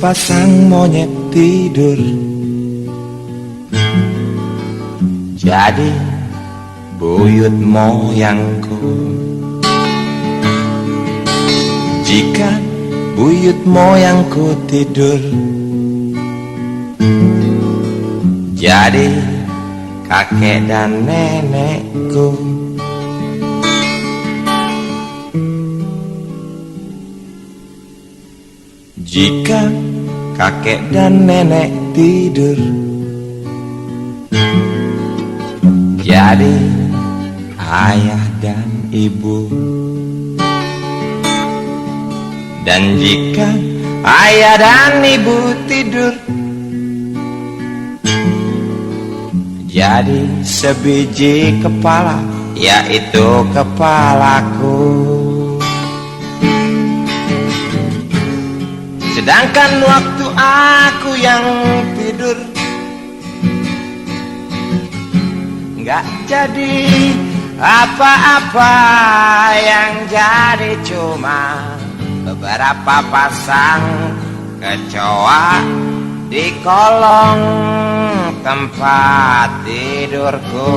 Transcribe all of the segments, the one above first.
sepasang monyet tidur. Jadi buyut moyangku, jika buyut moyangku tidur, jadi kakek dan nenekku. Jika kakek dan nenek tidur, jadi ayah dan ibu. Dan jika ayah dan ibu tidur, jadi sebiji kepala, yaitu kepalaku. Sedangkan waktu aku yang tidur, nggak jadi apa-apa, yang jadi cuma beberapa pasang kecoa di kolong tempat tidurku.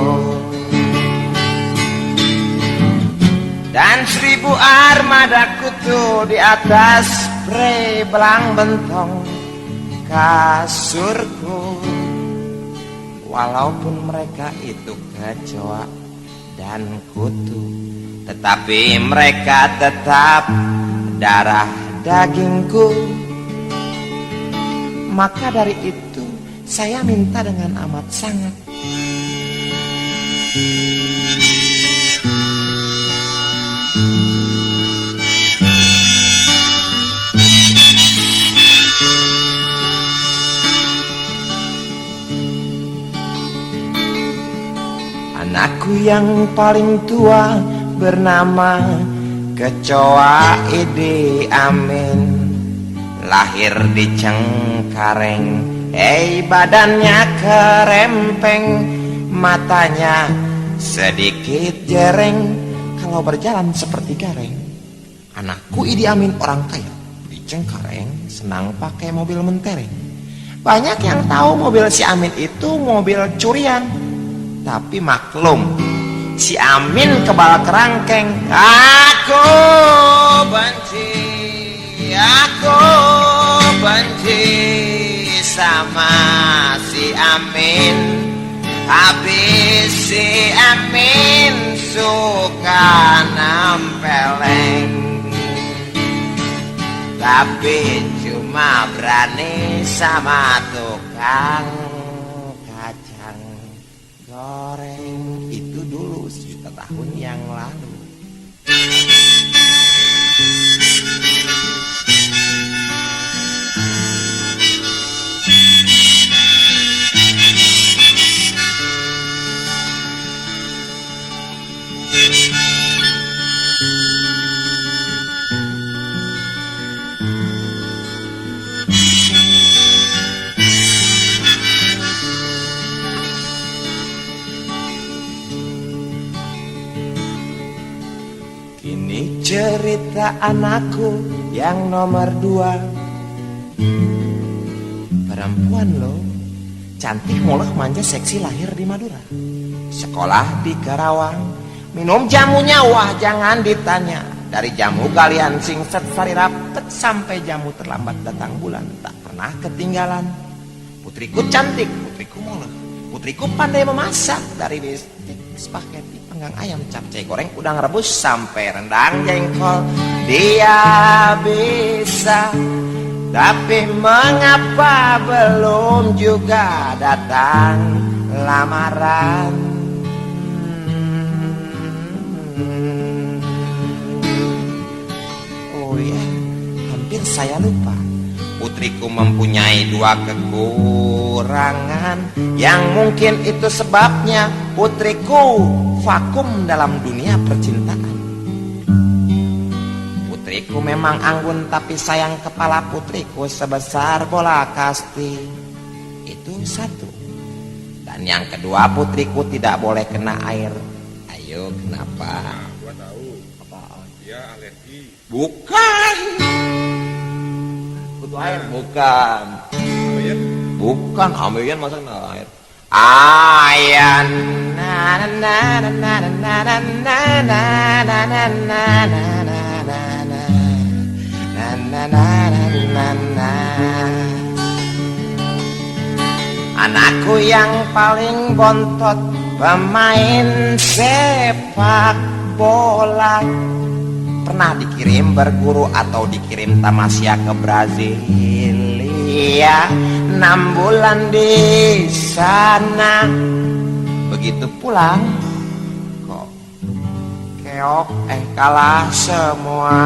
Dan 1000 armada kutu di atas spray belang bentong kasurku. Walaupun mereka itu kecoa dan kutu, tetapi mereka tetap darah dagingku. Maka dari itu saya minta dengan amat sangat, anakku yang paling tua bernama Kecoa Idi Amin, lahir di Cengkareng. Badannya kerempeng, matanya sedikit jereng, kalau berjalan seperti gareng. Anakku Idi Amin orang kaya di Cengkareng, senang pakai mobil mentereng. Banyak yang tahu mobil si Amin itu mobil curian, tapi maklum si Amin kebal kerangkeng. Aku benci sama si Amin. Habis si Amin suka nempeleng, tapi cuma berani sama tukang kacang goreng. Itu dulu 1.000.000 tahun yang lalu. Ini cerita anakku yang nomor 2. Perempuan loh, cantik, mulus, manja, seksi, lahir di Madura, sekolah di Karawang, minum jamunya wah jangan ditanya. Dari jamu galian singset sari rapet sampai jamu terlambat datang bulan, tak pernah ketinggalan. Putriku cantik, putriku mulus, putriku pandai memasak. Dari bistik, spaghetti, panggang ayam, capcay goreng, udang rebus sampai rendang jengkol dia bisa. Tapi mengapa belum juga datang lamaran? Oh ya, hampir saya lupa. Putriku mempunyai 2 kekurangan, yang mungkin itu sebabnya putriku vakum dalam dunia percintaan. Putriku memang anggun, tapi sayang kepala putriku sebesar bola kasti. Itu 1. Dan yang kedua, putriku tidak boleh kena air. Ayo, kenapa? Nah, gua tahu. Apaan? Dia alergi. Bukan. butuh air? Bukan. Air. Bukan, ambeien masa kena air. Ayan na na na na na na na na na na na na na na na. Anakku yang paling bontot, pemain sepak bola, pernah dikirim berguru atau dikirim tamasya ke Brasilia, 6 bulan di sana. Begitu pulang kok keok kalah semua.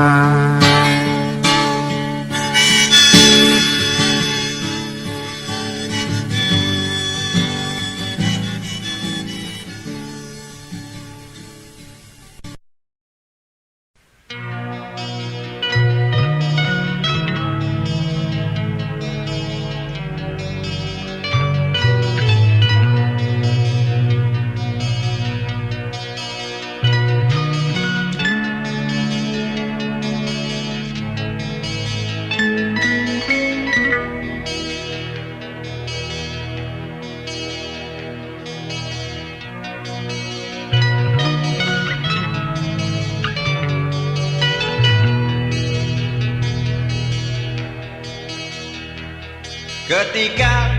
Ketika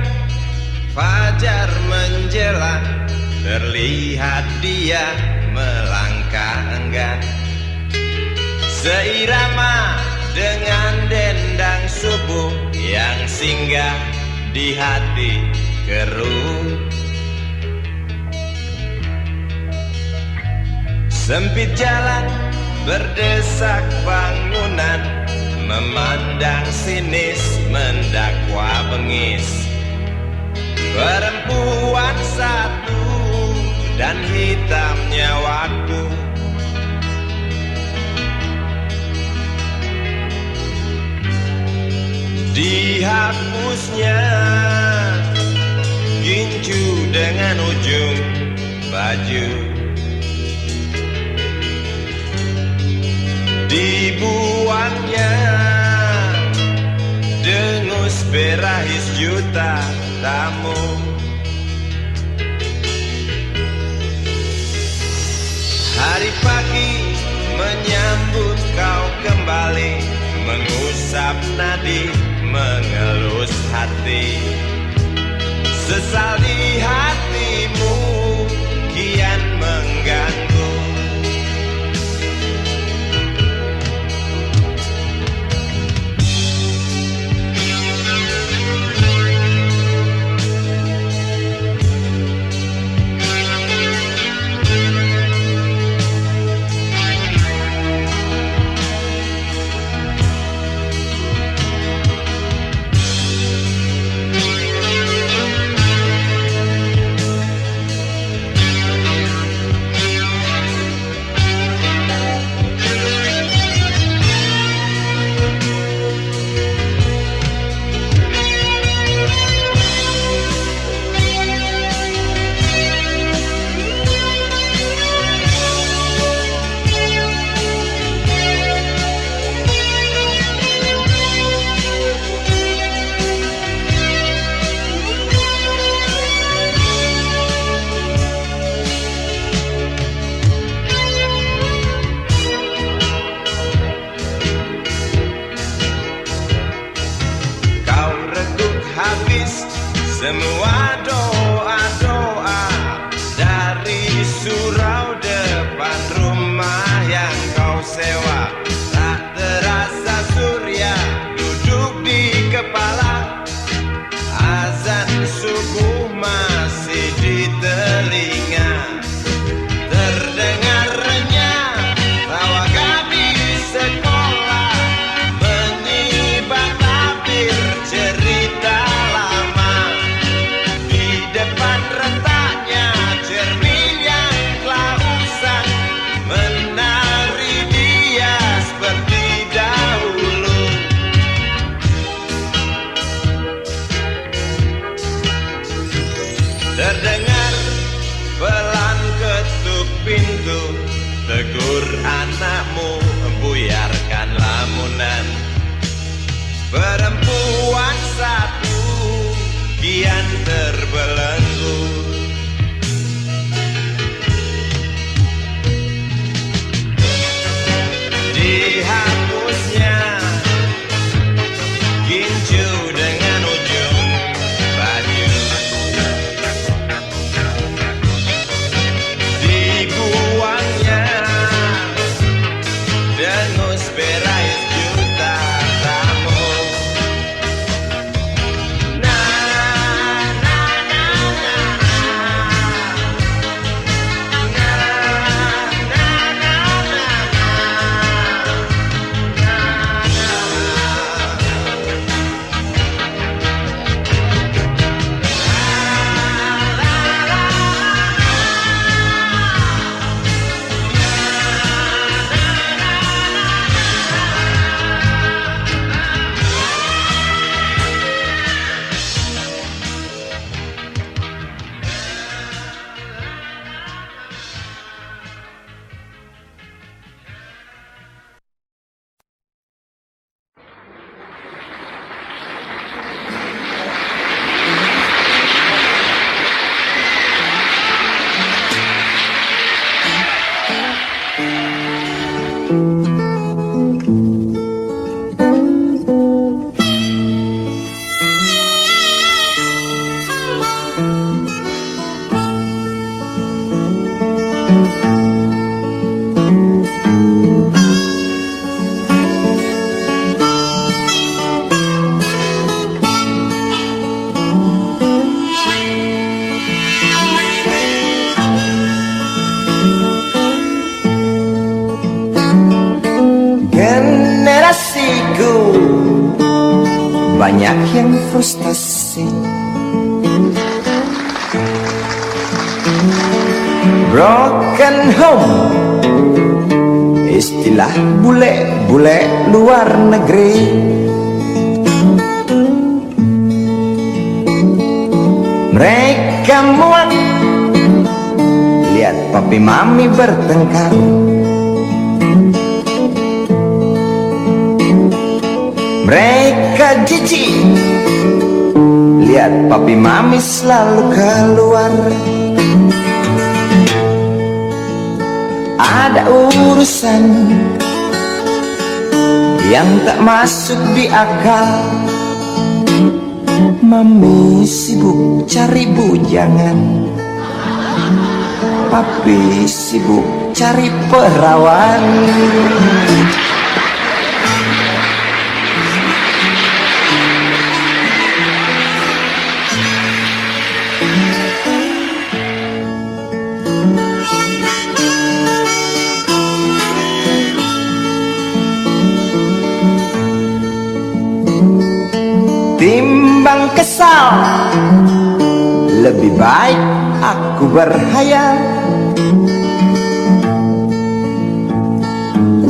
fajar menjelang, terlihat dia melangkah enggan, seirama dengan dendang subuh yang singgah di hati keruh. Sempit jalan, berdesak bangunan, memandang sinis, mendakwa bengis. Perempuan satu dan hitamnya waktu. Dihapusnya gincu dengan ujung baju, dibuangnya dengus berahis juta tamu. Hari pagi menyambut kau kembali, mengusap nadi, mengelus hati. Sesal di hatimu kian mengganggu. Generasiku banyak yang frustasi, broken home, istilah bule-bule luar negeri. Mereka muak lihat papi mami bertengkar. Mereka jijik lihat papi mami selalu keluar. Ada urusan yang tak masuk di akal. Mami sibuk cari bujangan, papi sibuk cari perawan. Timbang kesal, lebih baik aku berhayal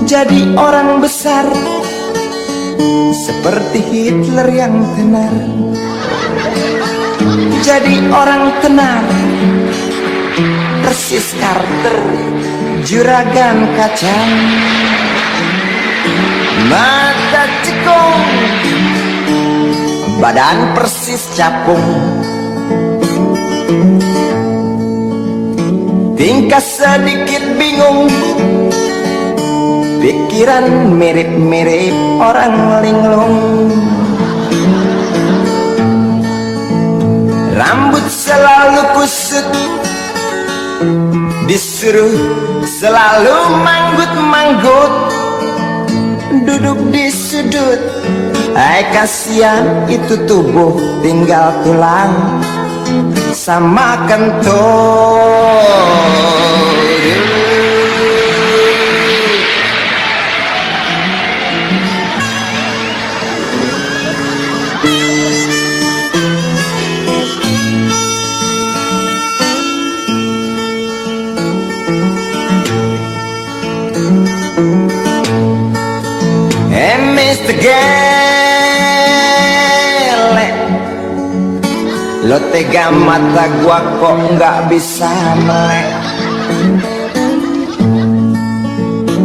jadi orang besar seperti Hitler yang tenar. Jadi orang tenar persis Carter, juragan kacang. Mata cekung, badan persis capung, tingkah sedikit bingung, pikiran mirip-mirip orang linglung. Rambut selalu kusut, disuruh selalu manggut-manggut, duduk di sudut. Hai kasihan itu tubuh tinggal tulang sama kentut. Mr. Gele, lo tega mata gua kok nggak bisa melek.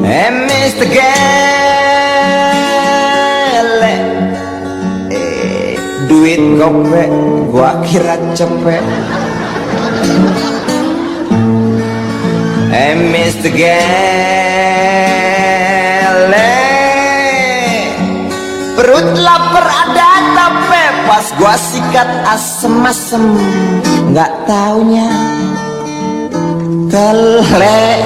Mr. Gele, duit gopek gua kira cepet. Mr. Gele, perut lapar ada tapi pas gua sikat asem-asem, nggak taunya telek.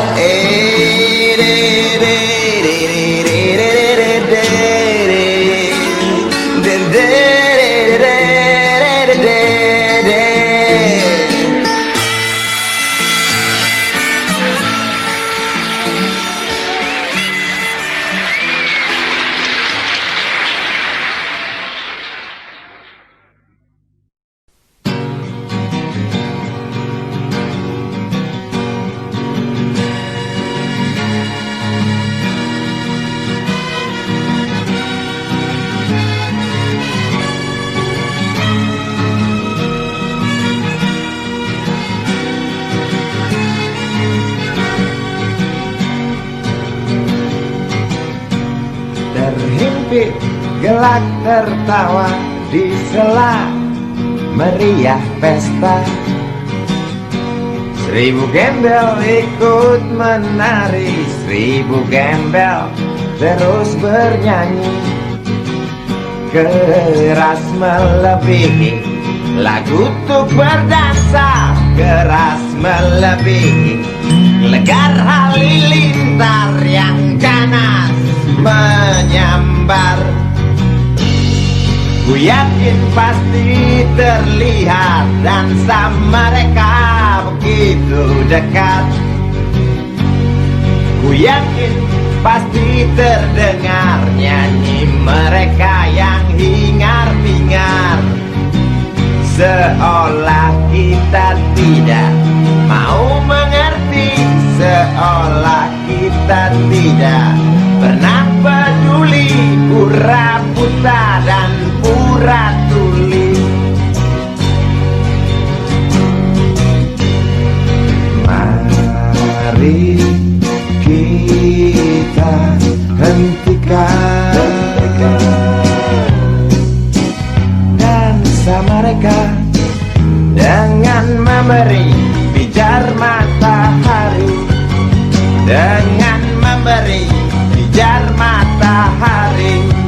Terhimpit gelak tertawa di sela meriah pesta. 1000 gembel ikut menari, 1000 gembel terus bernyanyi. Keras melebihi lagu untuk berdansa, keras melebihi Ku yakin pasti terlihat dansa mereka begitu dekat. Ku yakin pasti terdengar nyanyi mereka yang hingar-bingar. Seolah kita tidak mau mengerti, seolah kita tidak pernah peduli, pura buta dan pura tuli. Mari kita hentikan dansa mereka dengan memberi pijar matahari, dengan memberi pijar matahari.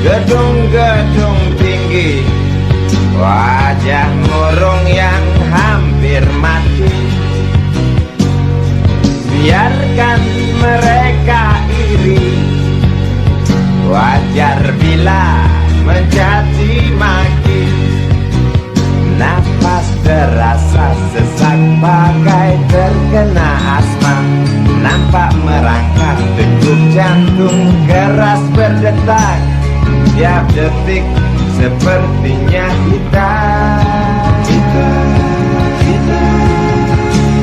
Gedung-gedung tinggi, wajah murung yang hampir mati. Biarkan mereka iri, wajar bila mencaci maki. Nafas terasa sesak bagai terkena asma. Nampak merangkak degup jantung keras berdetak. Tiap detik sepertinya kita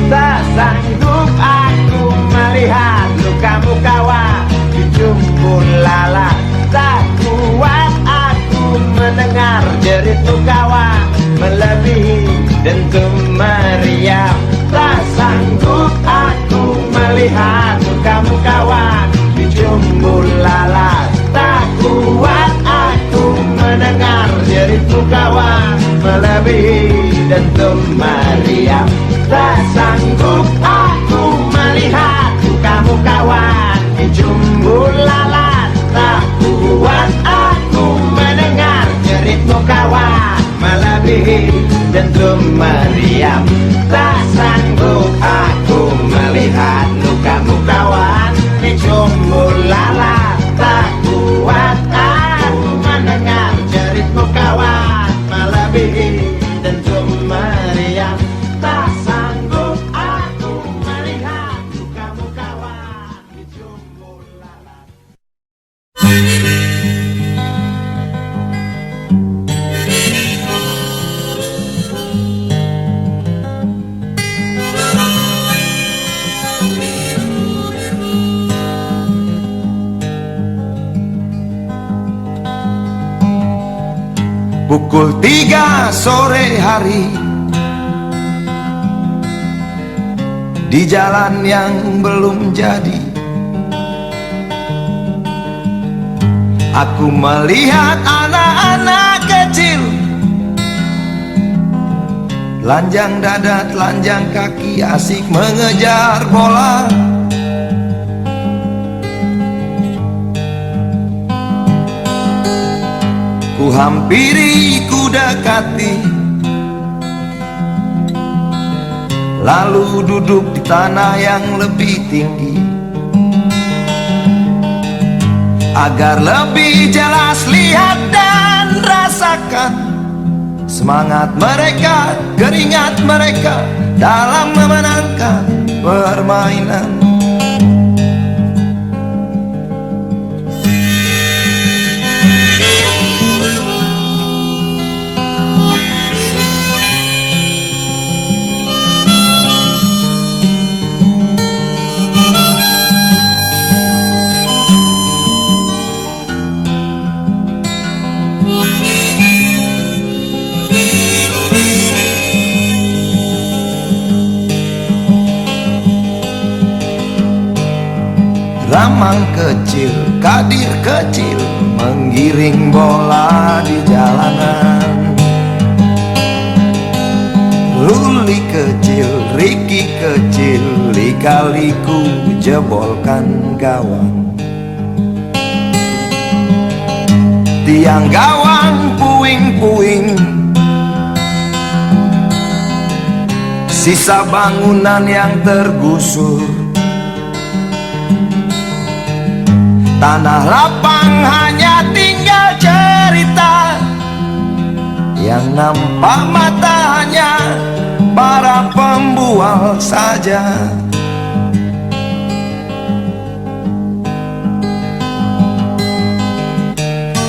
tak sanggup aku melihat lukamu kawan di jumpun lala. Tak kuat aku mendengar jeritmu kawan melebihi dentum meriam. Tak sanggup aku melihat lukamu kawan di jumpun lala. Tak kuat aku mendengar jeritmu kawan melebihi dentum meriam. Tak sanggup aku melihat lukamu kawan di jumbul lalat. Tak kuat aku mendengar jeritmu kawan melebihi dentum meriam. Tak sanggup aku melihat lukamu kawan di jumbul lalat. Tak kuat aku mendengar jeritmu kawan melebihi dentum meriam. Tak sanggup aku melihat lukamu kawan di jumbul lalat. Pukul 3 sore hari, di jalan yang belum jadi, aku melihat anak-anak kecil, telanjang dada, telanjang kaki, asik mengejar bola. Ku hampiri, ku dekati, lalu duduk di tanah yang lebih tinggi, agar lebih jelas lihat dan rasakan semangat mereka, keringat mereka dalam memenangkan permainan. Ramang kecil, kadir kecil, menggiring bola di jalanan. Luli kecil, Riki kecil, lika-liku jebolkan gawang. Tiang gawang puing-puing, sisa bangunan yang tergusur. Tanah lapang hanya tinggal cerita, yang nampak matanya para pembual saja.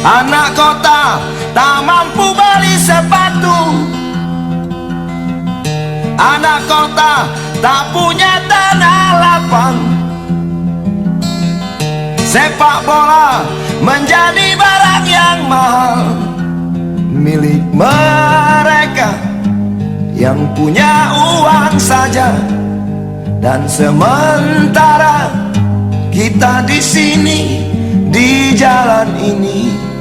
Anak kota tak mampu beli sepatu, anak kota tak punya tanah lapang. Sepak bola menjadi barang yang mahal, milik mereka yang punya uang saja. Dan sementara kita di sini, di jalan ini,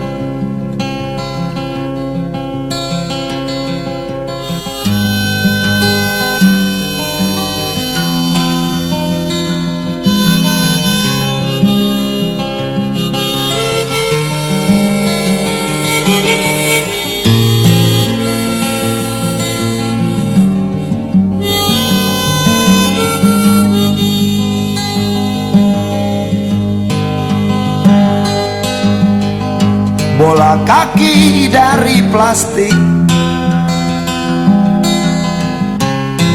bola kaki dari plastik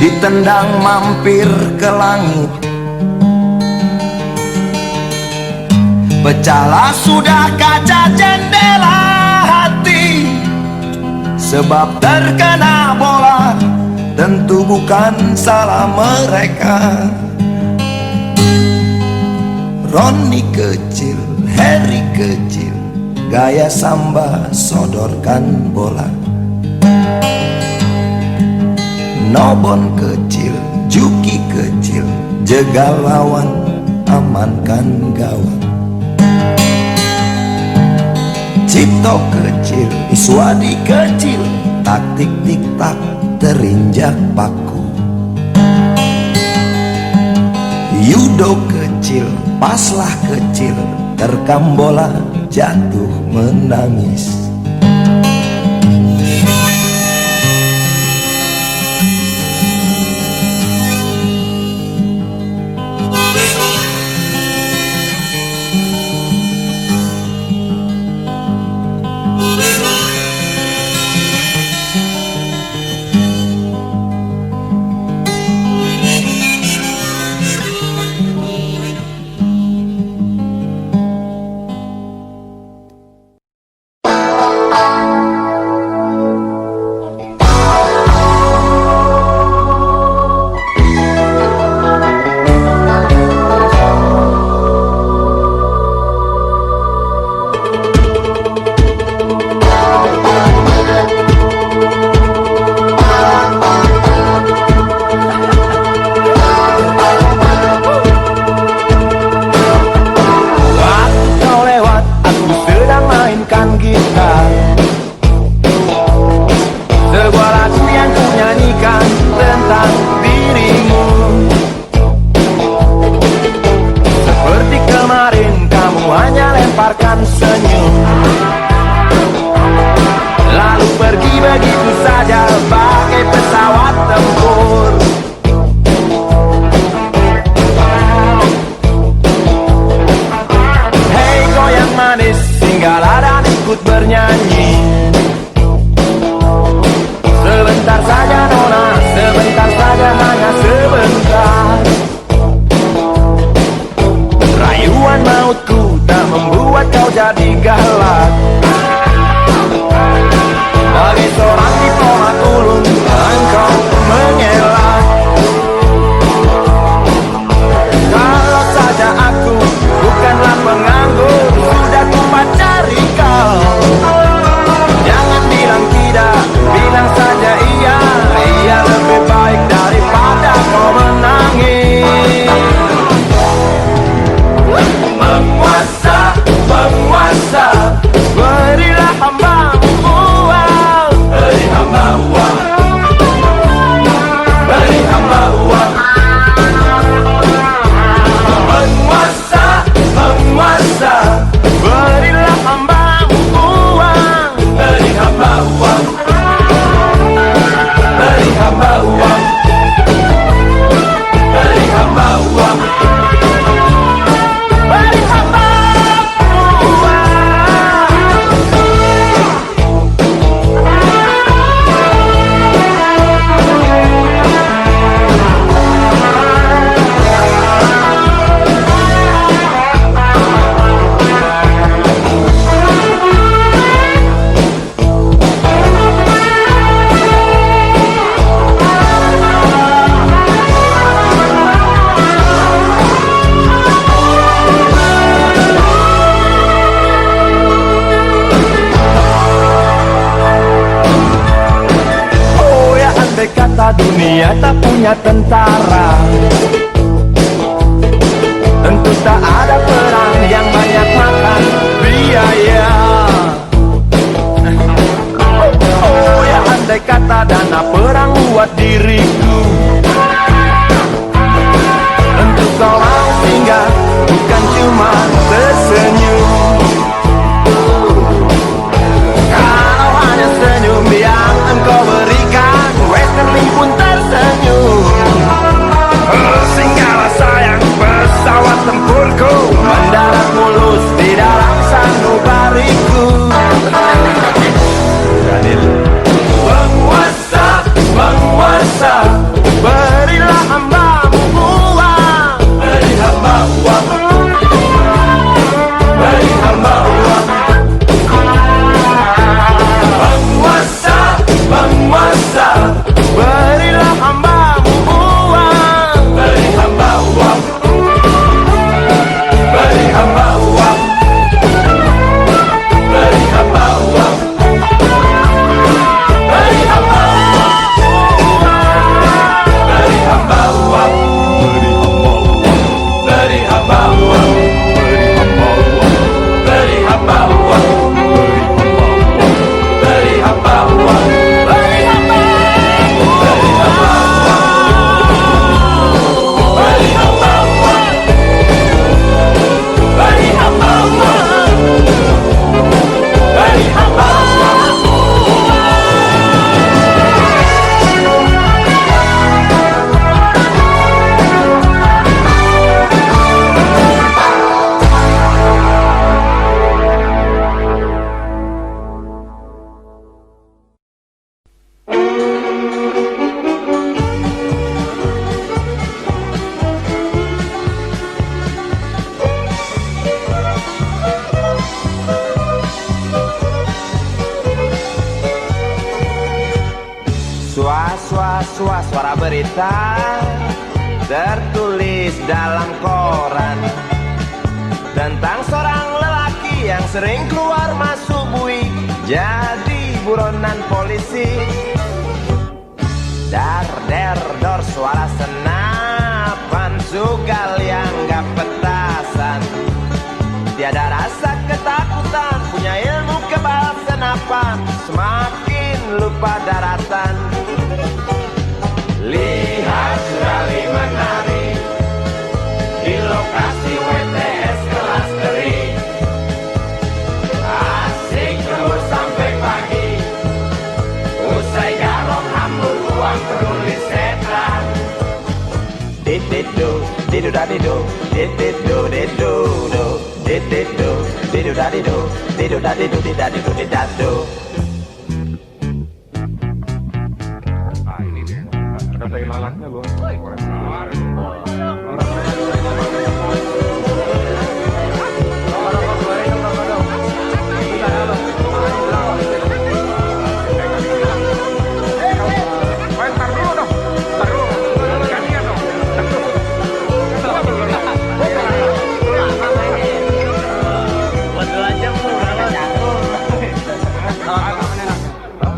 ditendang mampir ke langit. Pecahlah sudah kaca jendela hati, sebab terkena bola tentu bukan salah mereka. Roni kecil, Harry kecil, gaya samba sodorkan bola. Nobon kecil, Juki kecil, jegal lawan, amankan gawang. Cipto kecil, Iswadi kecil, taktik tik-tak terinjak paku. Yudo kecil, Paslah kecil, terkam bola jatuh menangis. Penguasa dunia tak punya tentara. Tentu tak ada perang yang banyak makan biaya. Oh ya, andai kata dana perang buat diriku, tentu kau mau singgah, bukan cuma tersenyum. Kalau hanya senyum yang engkau berikan, Westerling pun tersenyum. Singgahlah sayang, pesawat tempurku mendarat mulus di dalam sanubariku. Penguasa, penguasa, berilah hambamu uang. Beri hamba uang, beri hamba uang. Penguasa, penguasa, berilah hambamu uang. Beri hamba uang, beri hamba uang, beri hamba uang. Suara berita tertulis dalam koran tentang seorang lelaki yang sering keluar masuk buik jadi buronan polisi. Dar der dor suara senapan sugal yang gak petasan. Tiada rasa ketakutan, punya ilmu kebal senapan, semakin lupa daratan. Lihat Surali menari di lokasi WTS kelas teri. Asik terus sampai pagi, usai garong hambur uang peduli setan. Dididu, didu dadidu, dididu didu do, dididu, didu dadidu, didu dadidu didadidu didadu. Malaknya bos.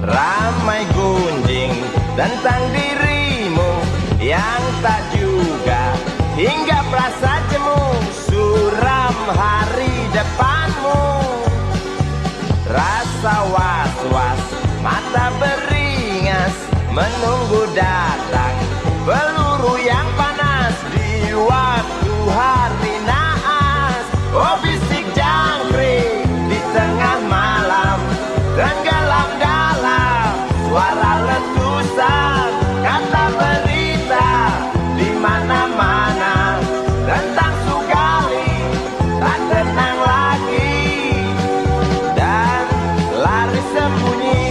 Ramai gunjing tentang dirimu yang tak juga hingga merasa jemu, suram hari depanmu. Rasa was-was, mata beringas, menunggu datang peluru yang panas di waktu hari naas. Oh bisik jangkrik di tengah malam, tenggelam dalam suara letusan. Kata berita di mana-mana tentang Sugali tak tenang lagi dan lari sembunyi.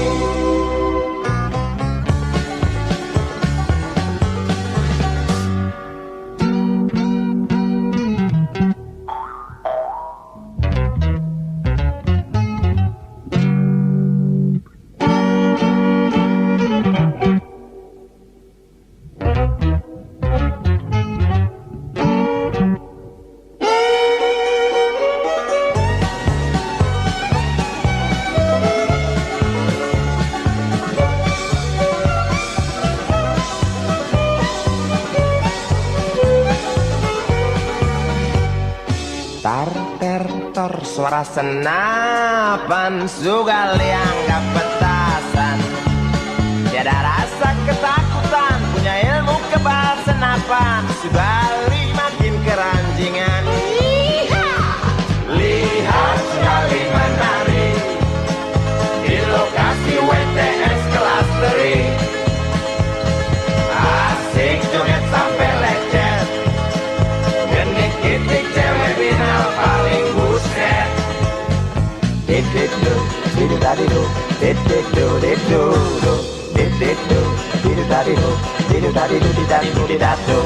Tar ter suara senapan Sugal yang gak petasan. Tiada rasa ketakutan, punya ilmu kebal senapan. Sugali makin keranjingan. Lihat Sugali menari di lokasi WTS kelas 3. Asik joget sampai lecet, genik gitik cewek binal paling buset. Dididu, didudadidu, dididu, dididu, dididu, didudadidu, didudadidu, didadidu, didadu.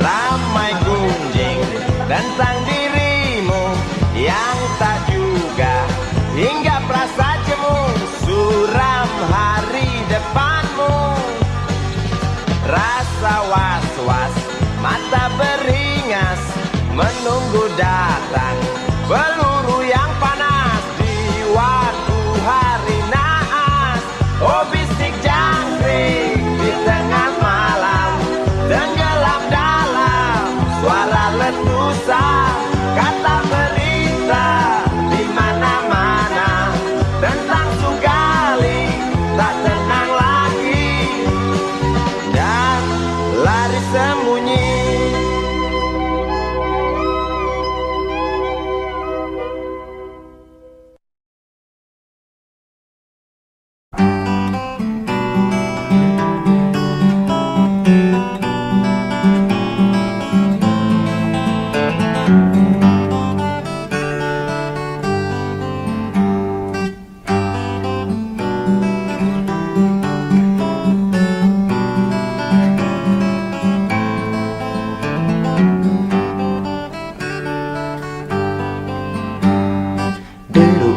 Ramai gunjing tentang dirimu yang tak juga hingga perasa jemu. Suram hari depanmu, rasa was-was, mata beringas menunggu datang peluru yang panas di waktu hari naas. Oh bisik jangkrik di tengah malam, tenggelam dalam suara letusan. Kata berita di mana-mana tentang Sugali tak tenang lagi dan lari sembunyi.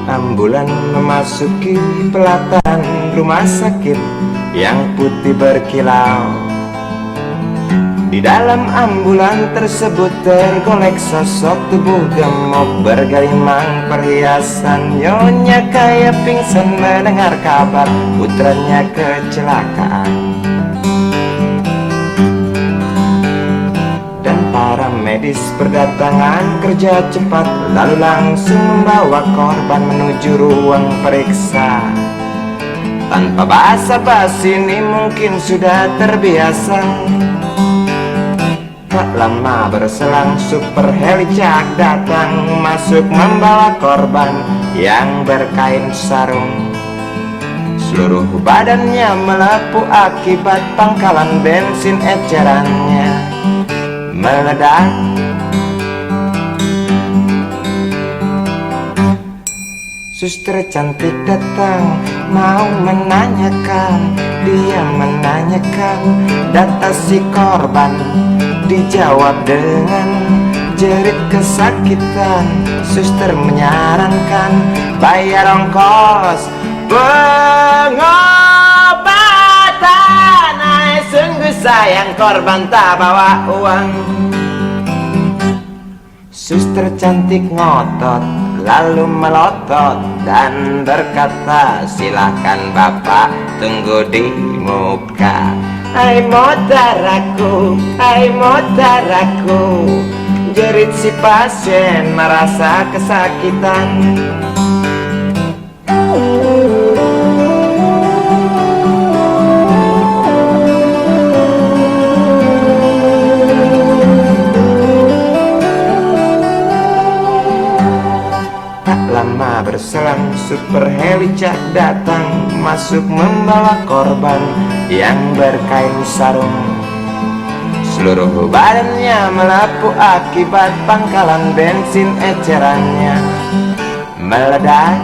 Ambulan memasuki pelataran rumah sakit yang putih berkilau. Di dalam ambulan tersebut tergolek sosok tubuh gemuk bergelimang perhiasan. Nyonya kaya pingsan mendengar kabar putranya kecelakaan. Para medis berdatangan kerja cepat, lalu langsung membawa korban menuju ruang periksa. Tanpa basa-basi ini mungkin sudah terbiasa. Tak lama berselang super helicak datang masuk membawa korban yang berkain sarung. Seluruh badannya melepuh akibat pangkalan bensin ecerannya meledak. Suster cantik datang mau menanyakan, dia menanyakan data si korban. Dijawab dengan jerit kesakitan. Suster menyarankan bayar ongkos pengobatan. Ay, sungguh sayang korban tak bawa uang. Suster cantik ngotot lalu melotot dan berkata, silakan bapak tunggu di muka. Hai motaraku, hai motaraku, jerit si pasien merasa kesakitan. Lama berselang super helicak datang masuk membawa korban yang berkain sarung. Seluruh badannya melepuh akibat pangkalan bensin ecerannya meledak.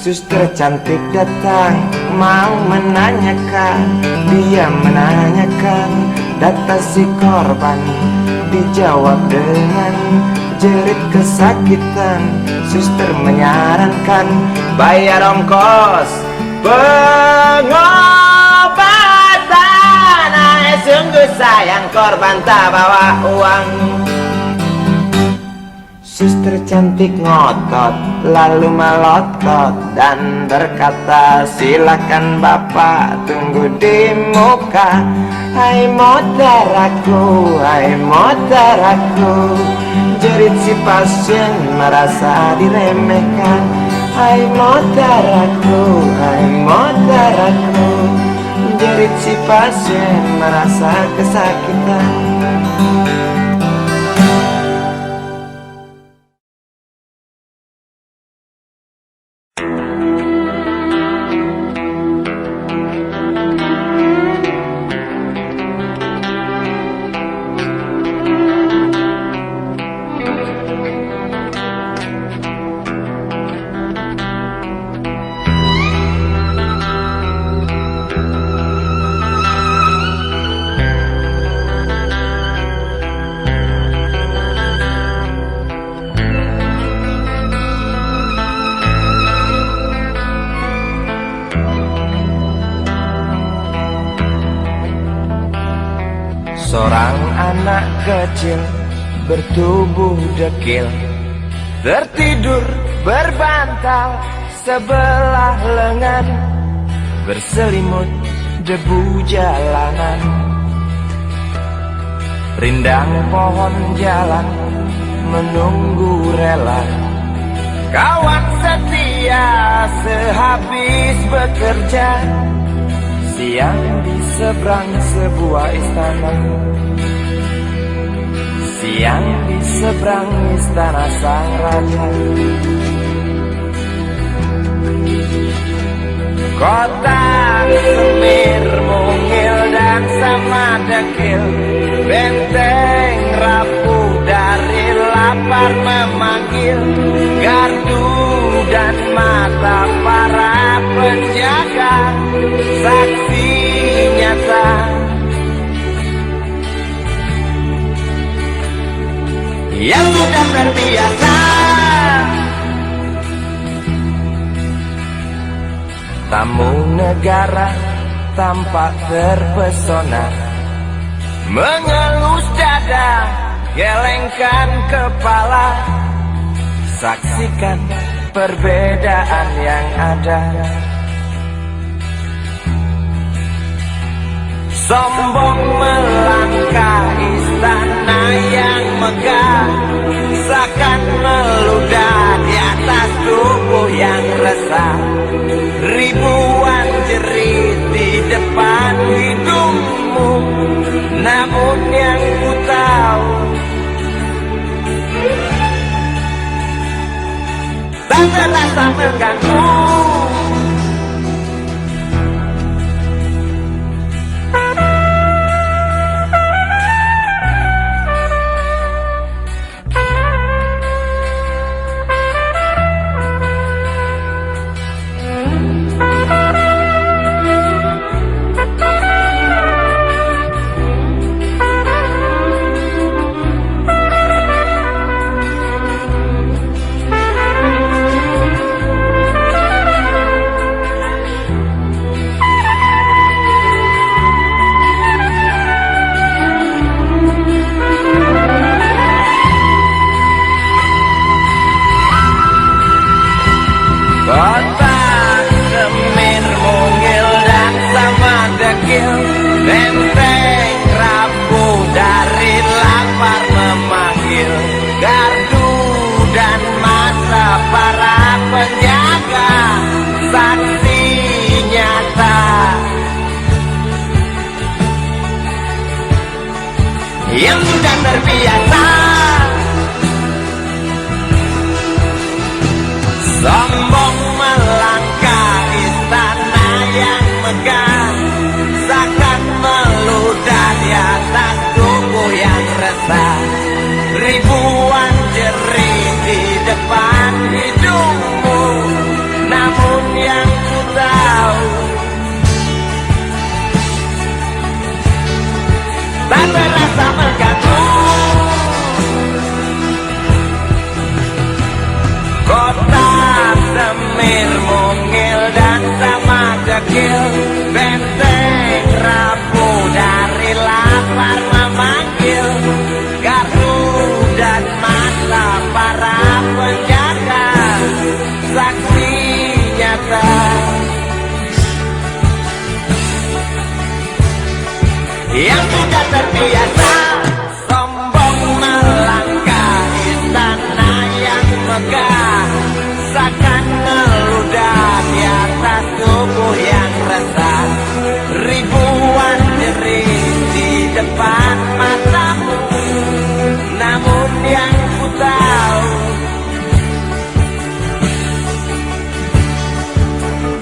Suster cantik datang mau menanyakan, dia menanyakan data si korban. Dijawab dengan jerit kesakitan. Suster menyarankan bayar ongkos pengobatan. berbantah bawa uang. Suster cantik ngotot lalu melotot dan berkata, silakan bapak tunggu di muka. Hai motaraku, hai motaraku, jerit si pasien merasa diremehkan. Hai motaraku, hai motaraku, jerit si pasien merasa kesakitan. Seorang anak kecil bertubuh dekil tertidur berbantal sebelah lengan, berselimut debu jalanan. Rindang pohon jalan menunggu rela, kawan setia sehabis bekerja. Siang di seberang sebuah istana, siang di seberang istana sang raja. Kota Semir mungil dan sama dekil, benteng rapuh dari lapar memanggil. Gardu dan mata para penjaga, saksi nyata yang sudah terbiasa. Tamu negara tampak terpesona, mengelus dada, gelengkan kepala. Saksikan perbedaan yang ada. Sombong melangkah istana yang megah, seakan meludah di atas tubuh yang resah. Ribuan jerit di depan hidungmu, namun yang ku tahu tak terasa mengganggu. Kota Semir mungil dan sama dekil, benteng rapuh dari lapar memanggil. Gardu dan mata para penjaga, saksi nyata yang sudah terbiasa. Sombong melangkah istana yang megah, seakan meludah di atas tubuh yang resah. Ribuan jerit di depan hidungmu, namun yang ku tahu tak terasa mengganggu. yang sudah terbiasa sombong melangkahi tanah yang megah, seakan meludah di atas tubuh yang resah. Ribuan jerit di depan matamu, namun yang ku tahu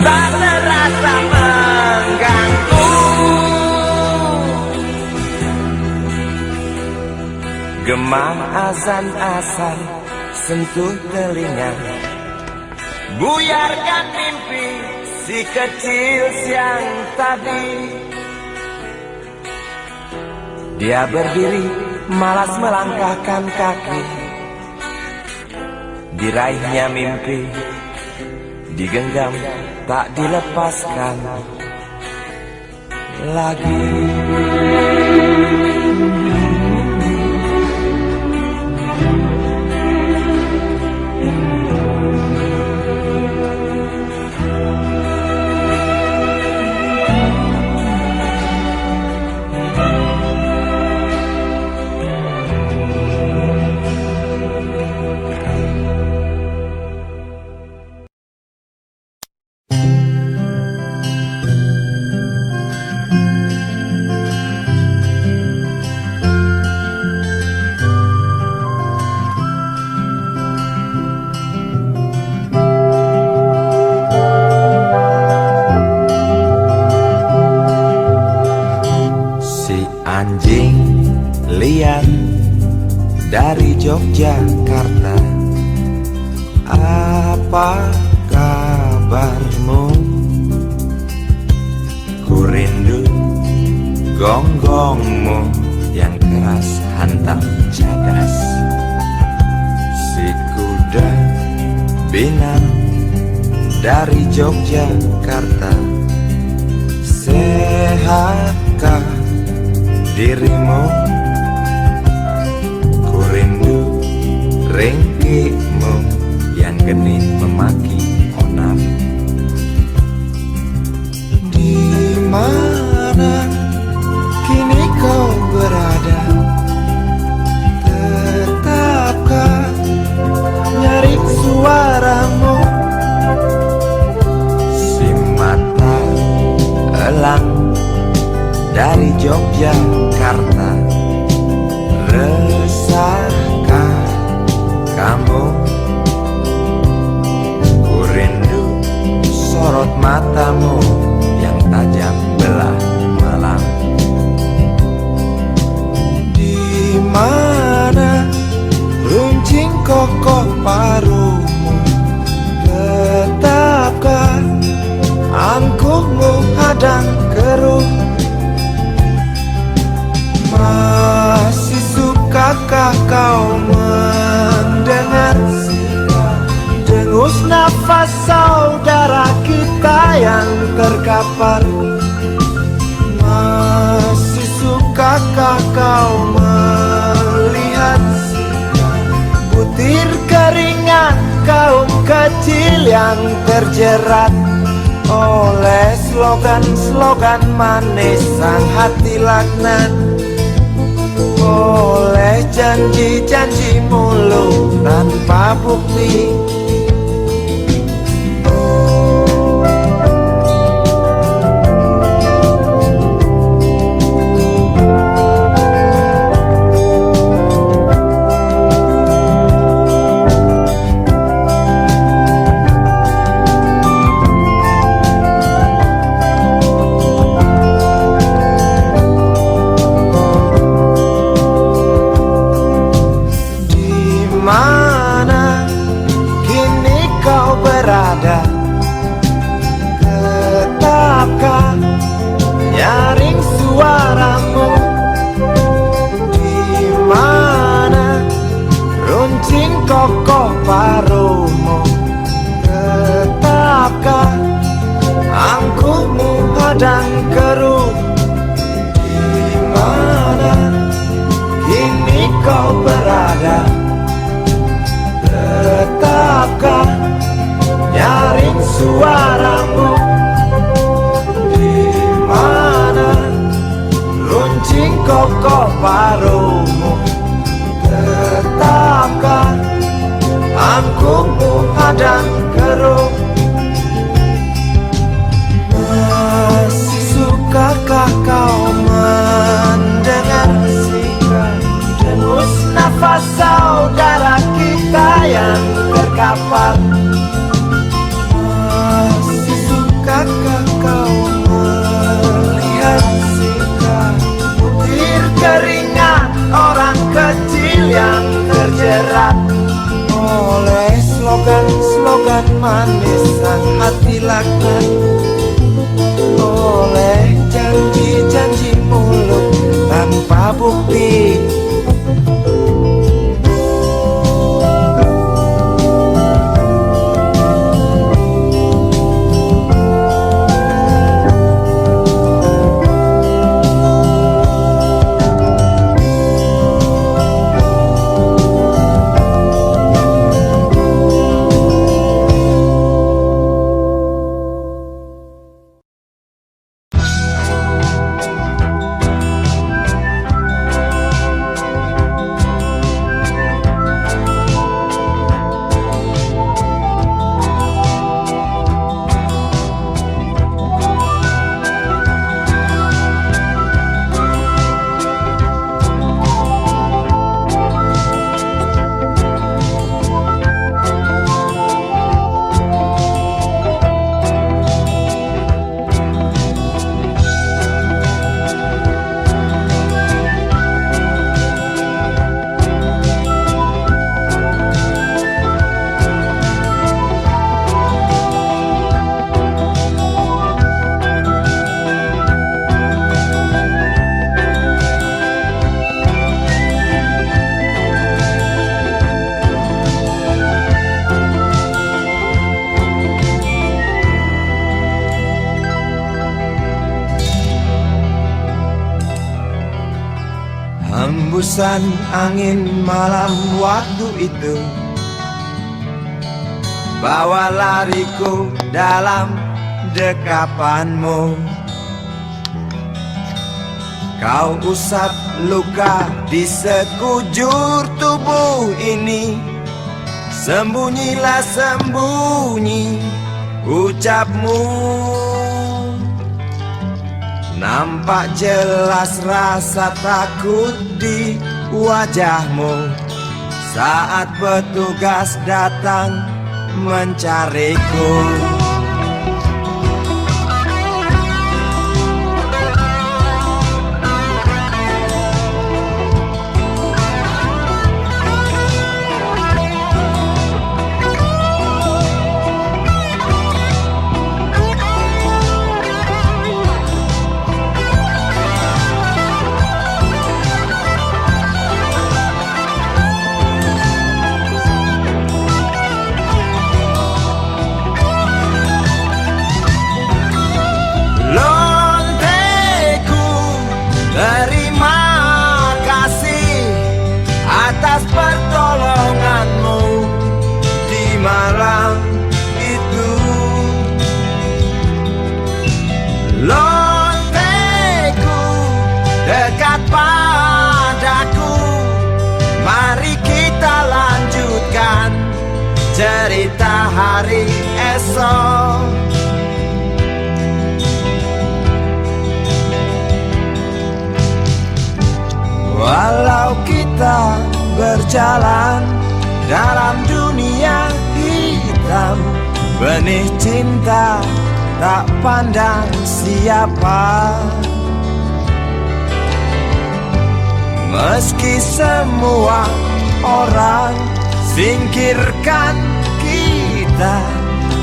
tak terasa mengganggu. Gema azan-azan sentuh telinga, buyarkan mimpi si kecil siang tadi. Dia berdiri malas melangkahkan kaki, diraihnya mimpi digenggam tak dilepaskan lagi. Anjing liar dari Yogyakarta, apa kabarmu? Ku rindu gonggongmu yang keras hantam cadas. Si kuda binang dari Yogyakarta, sehatkah dirimu? Ku rindu ringkimu yang geni memaki onam. Di mana kini kau berada? Tetapkah nyaring suaramu? Si mata elang dari Yogyakarta, resahkah kamu? Ku rindu sorot matamu yang tajam belah malam. Di mana runcing kokoh parumu? Tetapkah angkuhmu hadang keruh? Masih sukakah kau mendengar dengus nafas saudara kita yang terkapar? Masih sukakah kau melihat butir keringat kaum kecil yang terjerat oleh slogan-slogan manis sang hati laknat, oleh janji-janji mulut tanpa bukti. Mana kini kau berada? Tetapkah nyaring suaramu? Di mana runcing kokoh parumu? Tetapkah angkuhmu hadang keruh? Di mana kini kau berada? Tetapkah nyaring suaramu? Di mana runcing kokoh paruhmu, tetapkan angkungmu hadang keruh. Masih sukakah kau mendengar sikap dengus nafas saudara kita yang terkapar? Masih sukakah kau melihat sikap butir keringat orang kecil yang terjerat oleh slogan-slogan manis sang hati laknat, oleh janji-janji mulut tanpa bukti. Hembusan angin malam waktu itu bawa lariku dalam dekapanmu. Kau usap luka di sekujur tubuh ini. Sembunyilah sembunyi ucapmu. Nampak jelas rasa takut di wajahmu saat petugas datang mencariku. Lonteku dekat padaku, mari kita lanjutkan cerita hari esok. Walau kita berjalan dalam dunia hitam, benih cinta tak pandang siapa. Meski semua orang singkirkan kita,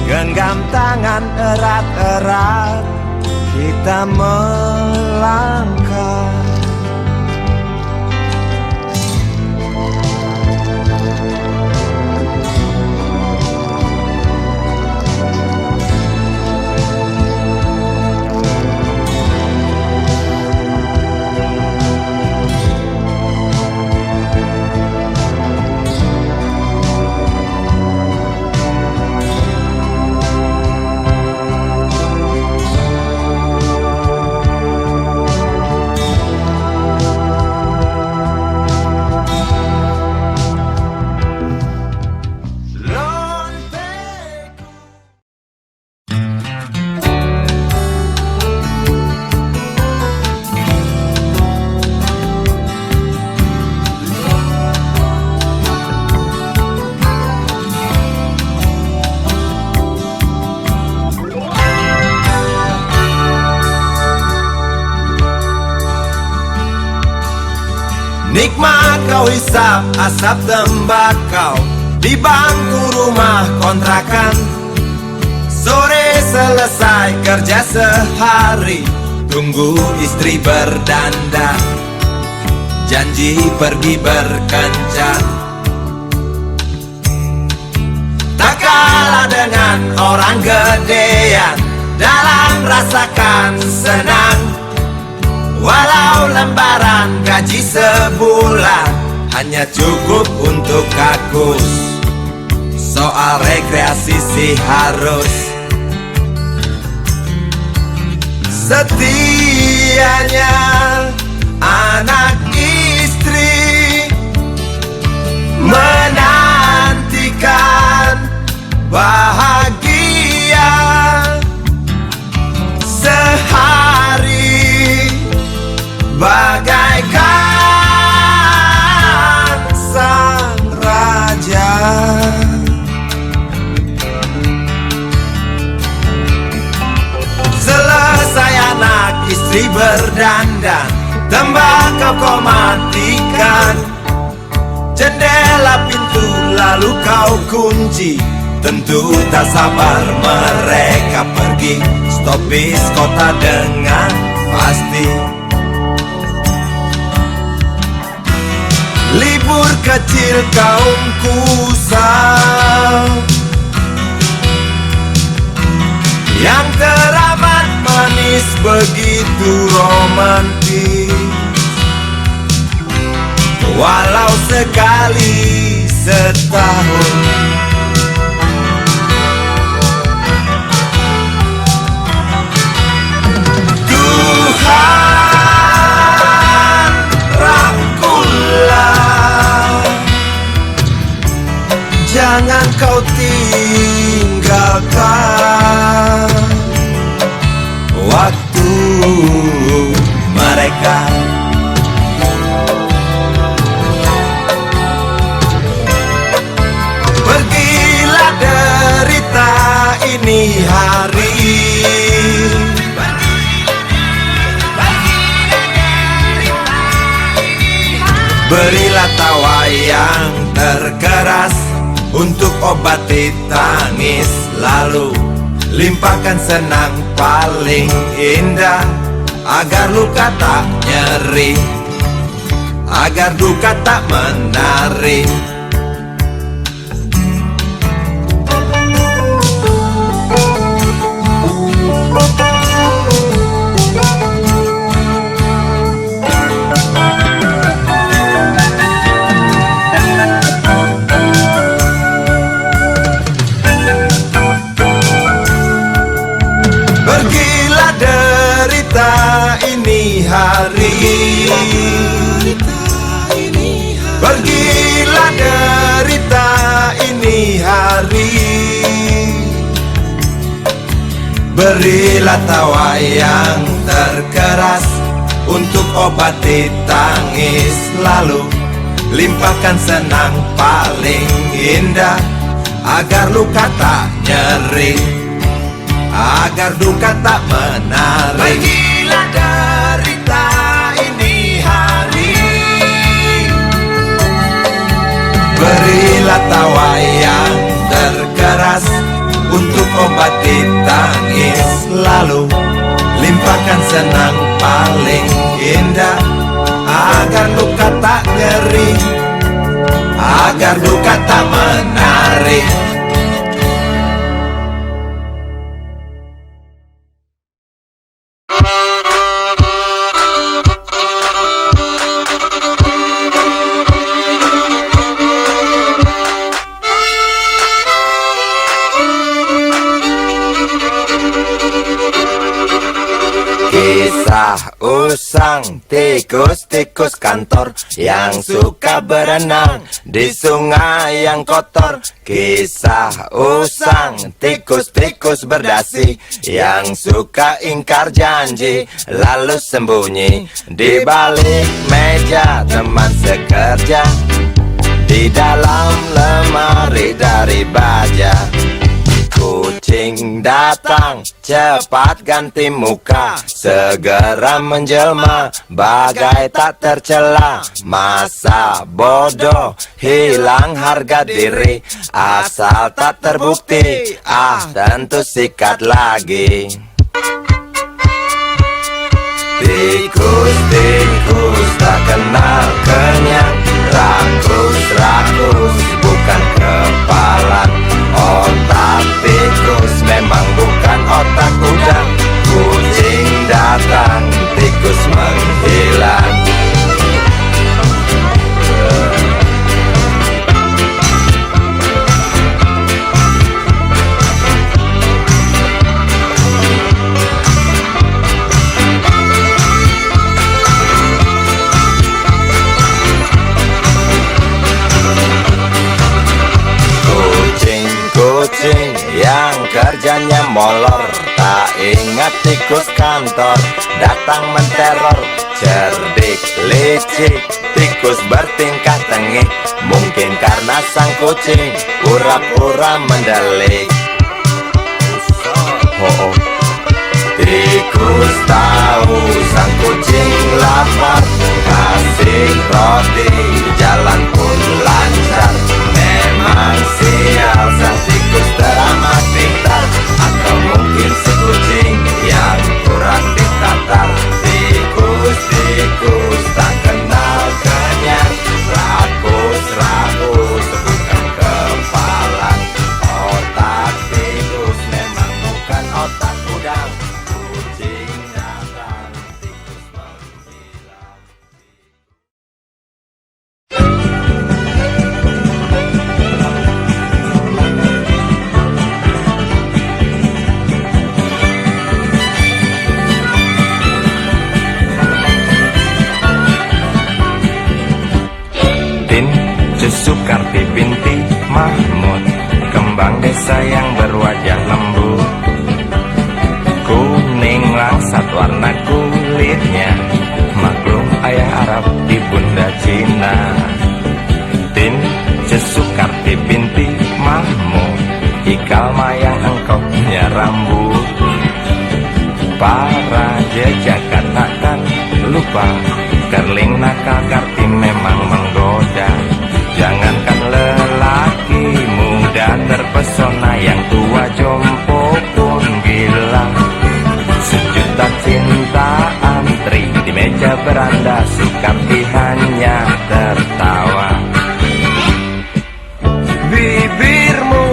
genggam tangan erat-erat kita melangkah. Nikmat kau hisap asap tembakau di bangku rumah kontrakan. Sore selesai kerja sehari, tunggu istri berdandan, janji pergi berkencan. Tak kalah dengan orang gedean dalam rasakan senang. Walau lembaran gaji sebulan hanya cukup untuk kakus, soal rekreasi sih harus. Setianya anak istri menantikan bahagia sehari bagaikan sang raja. Selesai anak istri berdandan, tembakau kau matikan, jendela pintu lalu kau kunci. Tentu tak sabar mereka pergi, stopis kota dengan pasti. Libur kecil kaum kusam yang teramat manis, begitu romantis. Walau sekali setahun, Tuhan rangkulah, jangan kau tinggalkan waktu mereka. Pergilah derita ini hari, berilah tawa yang terkeras untuk obati tangis, lalu limpahkan senang paling indah, agar luka tak nyeri, agar duka tak menari. Pergilah derita ini hari, pergilah derita ini hari, berilah tawa yang terkeras untuk obati tangis, lalu limpahkan senang paling indah, agar luka tak nyeri, agar duka tak menari. Pergilah derita ini hari, berilah tawa yang terkeras untuk obati tangis, lalu limpahkan senang paling indah, agar luka tak nyeri, agar duka tak menari. Kisah usang tikus-tikus kantor yang suka berenang di sungai yang kotor. Kisah usang tikus-tikus berdasi yang suka ingkar janji lalu sembunyi di balik meja teman sekerja, di dalam lemari dari baja. Ku Kucing datang, cepat ganti muka, segera menjelma, bagai tak tercela. Masa bodoh, hilang harga diri, asal tak terbukti, tentu sikat lagi. Tikus-tikus tak kenal kenyang, rakus-rakus bukan kepala. Otak tikus memang bukan otak udang. Kucing datang, tikus menghilang. Kucing yang kerjanya molor, tak ingat tikus kantor, datang menteror. Cerdik, licik, tikus bertingkah tengik, mungkin karena sang kucing pura-pura mendelik. Tikus tahu sang kucing lapar, kasih roti, jalan pun lancar. Memang sial sang tikus teramat pintar, atau mungkin si kucing yang kurang ditatar. Tikus-tikus tak kenal kenyang, rakus-rakus bukan kepala. Otak tikus memang bukan otak udang. Kucing datang, tikus menghilang. Sukarti binti Mahmud, kembang desa yang berwajah lembut, kuning langsat warna kulitnya, maklum ayah Arab ibunda Cina. Tin Sukarti binti Mahmud, ikal mayang engkau punya rambut. Para jejaka takkan lupa, kerling nakal Karti memang menggoda. Jangankan lelaki muda terpesona, yang tua jompo pun gila. Sejuta cinta antri di meja beranda, Sukarti hanya tertawa. Bibirmu,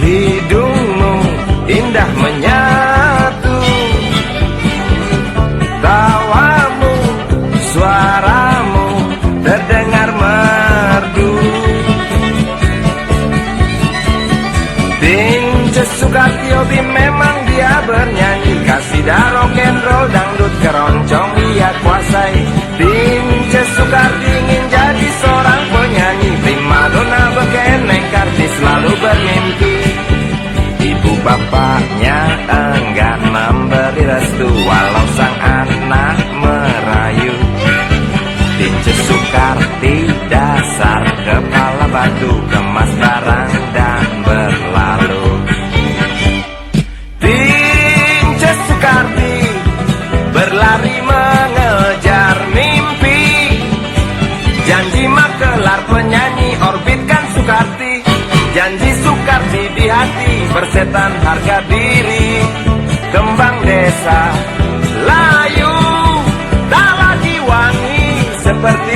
hidungmu indah menyatu, tawamu, suaramu terdengar merdu. Sukarti hobi memang dia bernyanyi, kasidah rock and roll, dangdut keroncong ia kuasai. Tince Sukarti ingin jadi seorang penyanyi, primadona bekenek Karti selalu bermimpi. Ibu bapaknya enggan memberi restu, walau sang anak merayu. Tince Sukarti dasar kepala batu, kemas barang dan berlalu. Tince Sukarti berlari mengejar mimpi, janji makelar penyanyi orbitkan Sukarti. Janji Sukarti di hati, bersetan harga diri. Kembang desa layu, tak lagi wangi seperti